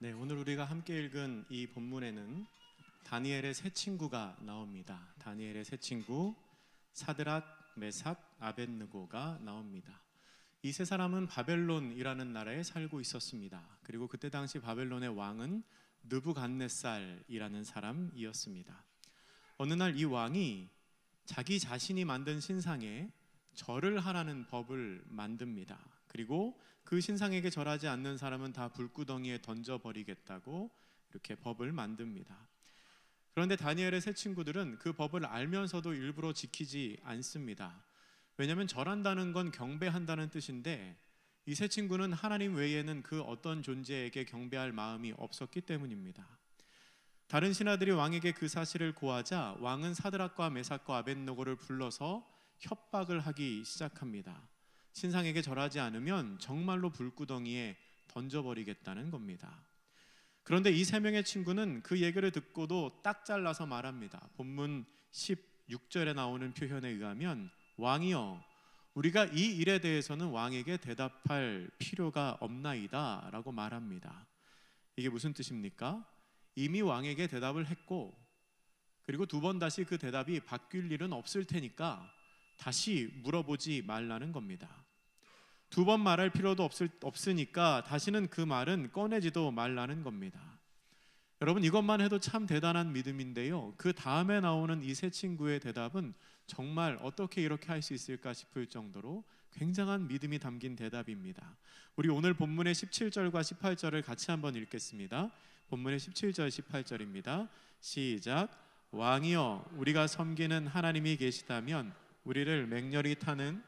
네, 오늘 우리가 함께 읽은 이 본문에는 다니엘의 세 친구가 나옵니다. 다니엘의 세 친구 사드락, 메삭, 아벳느고가 나옵니다. 이 세 사람은 바벨론이라는 나라에 살고 있었습니다. 그리고 그때 당시 바벨론의 왕은 느부갓네살이라는 사람이었습니다. 어느 날 이 왕이 자기 자신이 만든 신상에 절을 하라는 법을 만듭니다. 그리고 그 신상에게 절하지 않는 사람은 다 불구덩이에 던져버리겠다고 이렇게 법을 만듭니다. 그런데 다니엘의 세 친구들은 그 법을 알면서도 일부러 지키지 않습니다. 왜냐하면 절한다는 건 경배한다는 뜻인데 이 세 친구는 하나님 외에는 그 어떤 존재에게 경배할 마음이 없었기 때문입니다. 다른 신하들이 왕에게 그 사실을 고하자 왕은 사드락과 메삭과 아벳느고를 불러서 협박을 하기 시작합니다. 신상에게 절하지 않으면 정말로 불구덩이에 던져버리겠다는 겁니다. 그런데 이 세 명의 친구는 그 얘기를 듣고도 딱 잘라서 말합니다. 본문 16절에 나오는 표현에 의하면 왕이여, 우리가 이 일에 대해서는 왕에게 대답할 필요가 없나이다 라고 말합니다. 이게 무슨 뜻입니까? 이미 왕에게 대답을 했고 그리고 두 번 다시 그 대답이 바뀔 일은 없을 테니까 다시 물어보지 말라는 겁니다. 두 번 말할 필요도 없으니까 다시는 그 말은 꺼내지도 말라는 겁니다. 여러분, 이것만 해도 참 대단한 믿음인데요, 그 다음에 나오는 이 세 친구의 대답은 정말 어떻게 이렇게 할 수 있을까 싶을 정도로 굉장한 믿음이 담긴 대답입니다. 우리 오늘 본문의 17절과 18절을 같이 한번 읽겠습니다. 본문의 17절 18절입니다. 시작. 왕이여, 우리가 섬기는 하나님이 계시다면 우리를 맹렬히 타는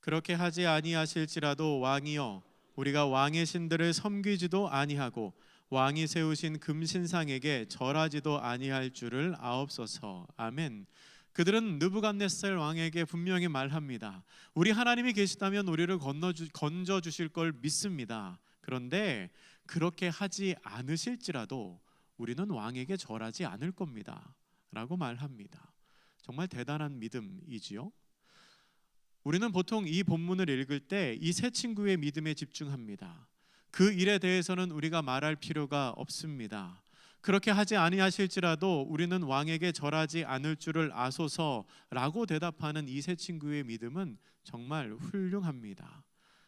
그렇게 하지 아니하실지라도 왕이여, 우리가 왕의 신들을 섬기지도 아니하고 왕이 세우신 금신상에게 절하지도 아니할 줄을 아옵소서. 아멘. 그들은 느부갓네살 왕에게 분명히 말합니다. 우리 하나님이 계시다면 우리를 건져 주실 걸 믿습니다. 그런데 그렇게 하지 않으실지라도 우리는 왕에게 절하지 않을 겁니다 라고 말합니다. 정말 대단한 믿음이지요. 우리는 보통 이 본문을 읽을 때 이 세 친구의 믿음에 집중합니다. 그 일에 대해서는 우리가 말할 필요가 없습니다. 그렇게 하지 아니하실지라도 우리는 왕에게 절하지 않을 줄을 아소서라고 대답하는 이 세 친구의 믿음은 정말 훌륭합니다.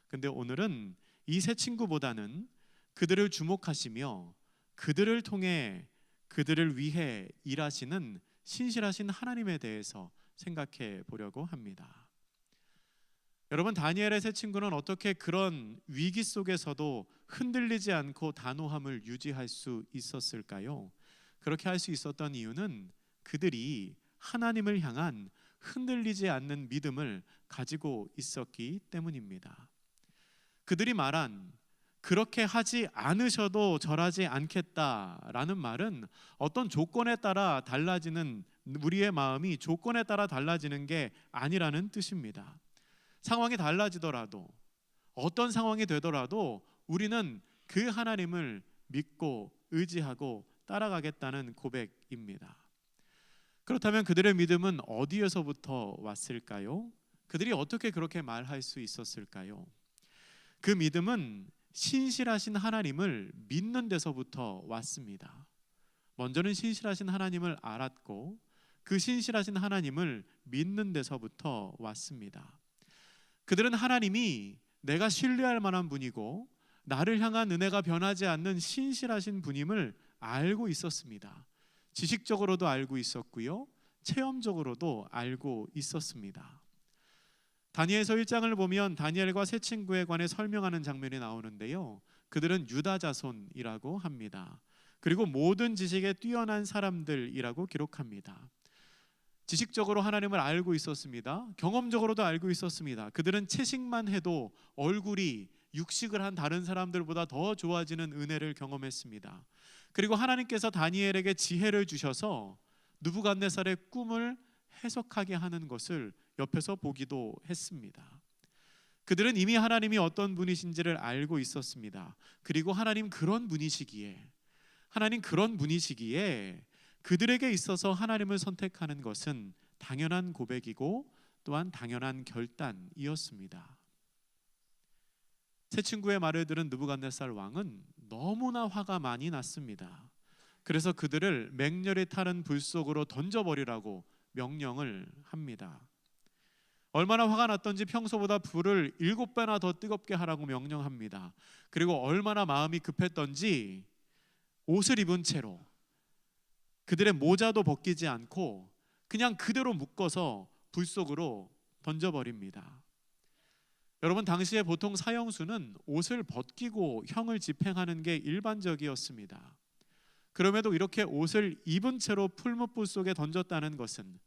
근데 오늘은 이 세 친구보다는 그들을 주목하시며 그들을 통해 그들을 위해 일하시는 신실하신 하나님에 대해서 생각해 보려고 합니다. 여러분, 다니엘의 세 친구는 어떻게 그런 위기 속에서도 흔들리지 않고 단호함을 유지할 수 있었을까요? 그렇게 할 수 있었던 이유는 그들이 하나님을 향한 흔들리지 않는 믿음을 가지고 있었기 때문입니다. 그들이 말한 그렇게 하지 않으셔도 절하지 않겠다라는 말은 어떤 조건에 따라 달라지는, 우리의 마음이 조건에 따라 달라지는 게 아니라는 뜻입니다. 상황이 달라지더라도, 어떤 상황이 되더라도 우리는 그 하나님을 믿고 의지하고 따라가겠다는 고백입니다. 그렇다면 그들의 믿음은 어디에서부터 왔을까요? 그들이 어떻게 그렇게 말할 수 있었을까요? 그 믿음은 신실하신 하나님을 믿는 데서부터 왔습니다. 먼저는 신실하신 하나님을 알았고 그 신실하신 하나님을 믿는 데서부터 왔습니다. 그들은 하나님이 내가 신뢰할 만한 분이고 나를 향한 은혜가 변하지 않는 신실하신 분임을 알고 있었습니다. 지식적으로도 알고 있었고요, 체험적으로도 알고 있었습니다. 다니엘서 1장을 보면 다니엘과 세 친구에 관해 설명하는 장면이 나오는데요, 그들은 유다 자손이라고 합니다. 그리고 모든 지식에 뛰어난 사람들이라고 기록합니다. 지식적으로 하나님을 알고 있었습니다. 경험적으로도 알고 있었습니다. 그들은 채식만 해도 얼굴이 육식을 한 다른 사람들보다 더 좋아지는 은혜를 경험했습니다. 그리고 하나님께서 다니엘에게 지혜를 주셔서 느부갓네살의 꿈을 해석하게 하는 것을 옆에서 보기도 했습니다. 그들은 이미 하나님이 어떤 분이신지를 알고 있었습니다. 그리고 하나님 그런 분이시기에 그들에게 있어서 하나님을 선택하는 것은 당연한 고백이고 또한 당연한 결단이었습니다. 새 친구의 말을 들은 느부갓네살 왕은 너무나 화가 많이 났습니다. 그래서 그들을 맹렬히 타는 불 속으로 던져버리라고 명령을 합니다. 얼마나 화가 났던지 평소보다 불을 7배나 더 뜨겁게 하라고 명령합니다. 그리고 얼마나 마음이 급했던지 옷을 입은 채로 그들의 모자도 벗기지 않고 그냥 그대로 묶어서 불 속으로 던져버립니다. 여러분, 당시에 보통 사형수는 옷을 벗기고 형을 집행하는 게 일반적이었습니다. 그럼에도 이렇게 옷을 입은 채로 풀무불 속에 던졌다는 것은,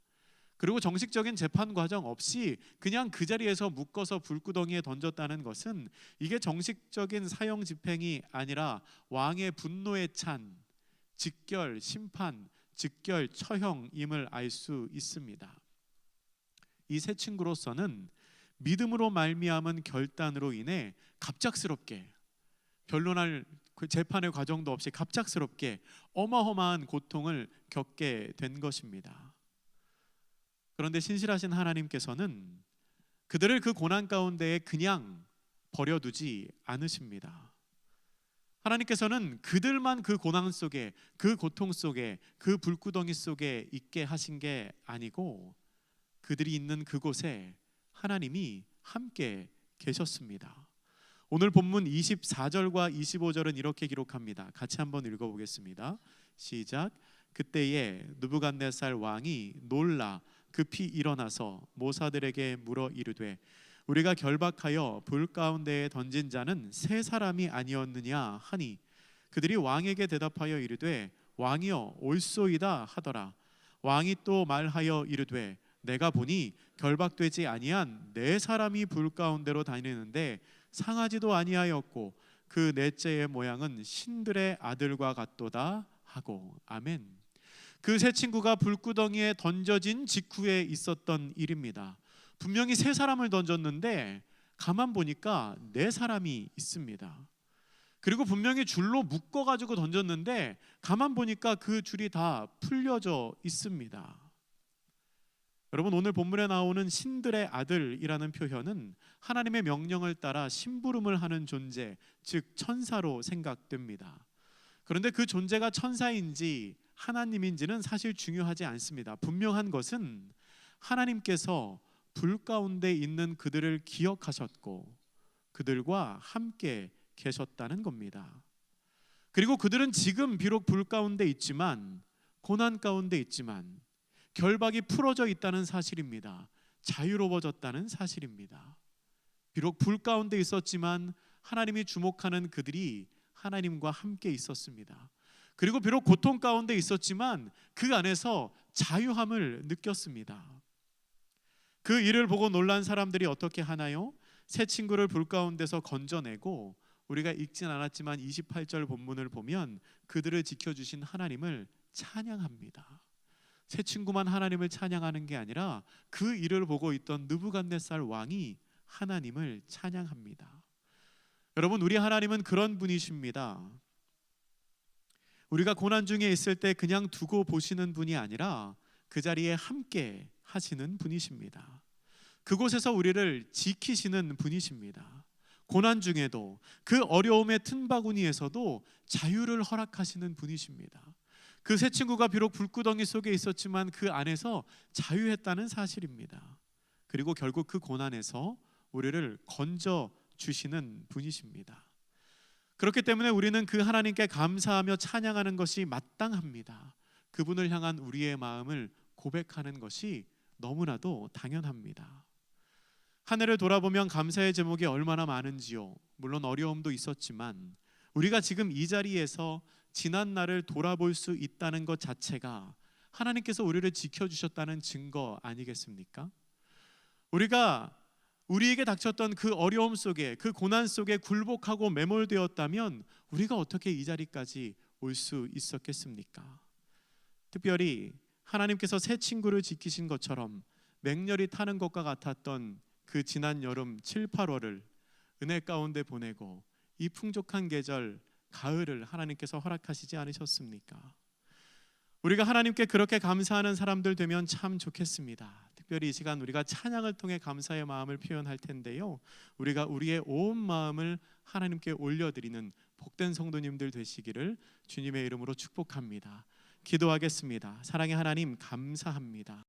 그리고 정식적인 재판 과정 없이 그냥 그 자리에서 묶어서 불구덩이에 던졌다는 것은, 이게 정식적인 사형 집행이 아니라 왕의 분노에 찬 직결 심판, 직결 처형임을 알 수 있습니다. 이 새 친구로서는 믿음으로 말미암은 결단으로 인해 갑작스럽게, 변론할 그 재판의 과정도 없이 갑작스럽게 어마어마한 고통을 겪게 된 것입니다. 그런데 신실하신 하나님께서는 그들을 그 고난 가운데에 그냥 버려두지 않으십니다. 하나님께서는 그들만 그 고난 속에, 그 고통 속에, 그 불구덩이 속에 있게 하신 게 아니고, 그들이 있는 그곳에 하나님이 함께 계셨습니다. 오늘 본문 24절과 25절은 이렇게 기록합니다. 같이 한번 읽어보겠습니다. 시작. 그때에 느부갓네살 왕이 놀라 급히 일어나서 모사들에게 물어 이르되, 우리가 결박하여 불 가운데에 던진 자는 세 사람이 아니었느냐 하니, 그들이 왕에게 대답하여 이르되, 왕이여 옳소이다 하더라. 왕이 또 말하여 이르되, 내가 보니 결박되지 아니한 네 사람이 불 가운데로 다니는데 상하지도 아니하였고 그 넷째의 모양은 신들의 아들과 같도다 하고. 아멘. 그 세 친구가 불구덩이에 던져진 직후에 있었던 일입니다. 분명히 세 사람을 던졌는데 가만 보니까 네 사람이 있습니다. 그리고 분명히 줄로 묶어가지고 던졌는데 가만 보니까 그 줄이 다 풀려져 있습니다. 여러분, 오늘 본문에 나오는 신들의 아들이라는 표현은 하나님의 명령을 따라 심부름을 하는 존재, 즉 천사로 생각됩니다. 그런데 그 존재가 천사인지 하나님인지는 사실 중요하지 않습니다. 분명한 것은 하나님께서 불 가운데 있는 그들을 기억하셨고 그들과 함께 계셨다는 겁니다. 그리고 그들은 지금 비록 불 가운데 있지만, 고난 가운데 있지만 결박이 풀어져 있다는 사실입니다. 자유로워졌다는 사실입니다. 비록 불 가운데 있었지만 하나님이 주목하는 그들이 하나님과 함께 있었습니다. 그리고 비록 고통 가운데 있었지만 그 안에서 자유함을 느꼈습니다. 그 일을 보고 놀란 사람들이 어떻게 하나요? 새 친구를 불 가운데서 건져내고, 우리가 읽진 않았지만 28절 본문을 보면 그들을 지켜주신 하나님을 찬양합니다. 새 친구만 하나님을 찬양하는 게 아니라 그 일을 보고 있던 느부갓네살 왕이 하나님을 찬양합니다. 여러분, 우리 하나님은 그런 분이십니다. 우리가 고난 중에 있을 때 그냥 두고 보시는 분이 아니라 그 자리에 함께 하시는 분이십니다. 그곳에서 우리를 지키시는 분이십니다. 고난 중에도, 그 어려움의 틈바구니에서도 자유를 허락하시는 분이십니다. 그 새 친구가 비록 불구덩이 속에 있었지만 그 안에서 자유했다는 사실입니다. 그리고 결국 그 고난에서 우리를 건져 주시는 분이십니다. 그렇기 때문에 우리는 그 하나님께 감사하며 찬양하는 것이 마땅합니다. 그분을 향한 우리의 마음을 고백하는 것이 너무나도 당연합니다. 한 해를 돌아보면 감사의 제목이 얼마나 많은지요. 물론 어려움도 있었지만 우리가 지금 이 자리에서 지난 날을 돌아볼 수 있다는 것 자체가 하나님께서 우리를 지켜주셨다는 증거 아니겠습니까? 우리가 우리에게 닥쳤던 그 어려움 속에, 그 고난 속에 굴복하고 매몰되었다면 우리가 어떻게 이 자리까지 올 수 있었겠습니까? 특별히 하나님께서 새 친구를 지키신 것처럼 맹렬히 타는 것과 같았던 그 지난 여름 7, 8월을 은혜 가운데 보내고 이 풍족한 계절 가을을 하나님께서 허락하시지 않으셨습니까? 우리가 하나님께 그렇게 감사하는 사람들 되면 참 좋겠습니다. 특별히 특별히 이 시간 우리가 찬양을 통해 감사의 마음을 표현할 텐데요, 우리가 우리의 온 마음을 하나님께 올려드리는 복된 성도님들 되시기를 주님의 이름으로 축복합니다. 기도하겠습니다. 사랑의 하나님, 감사합니다.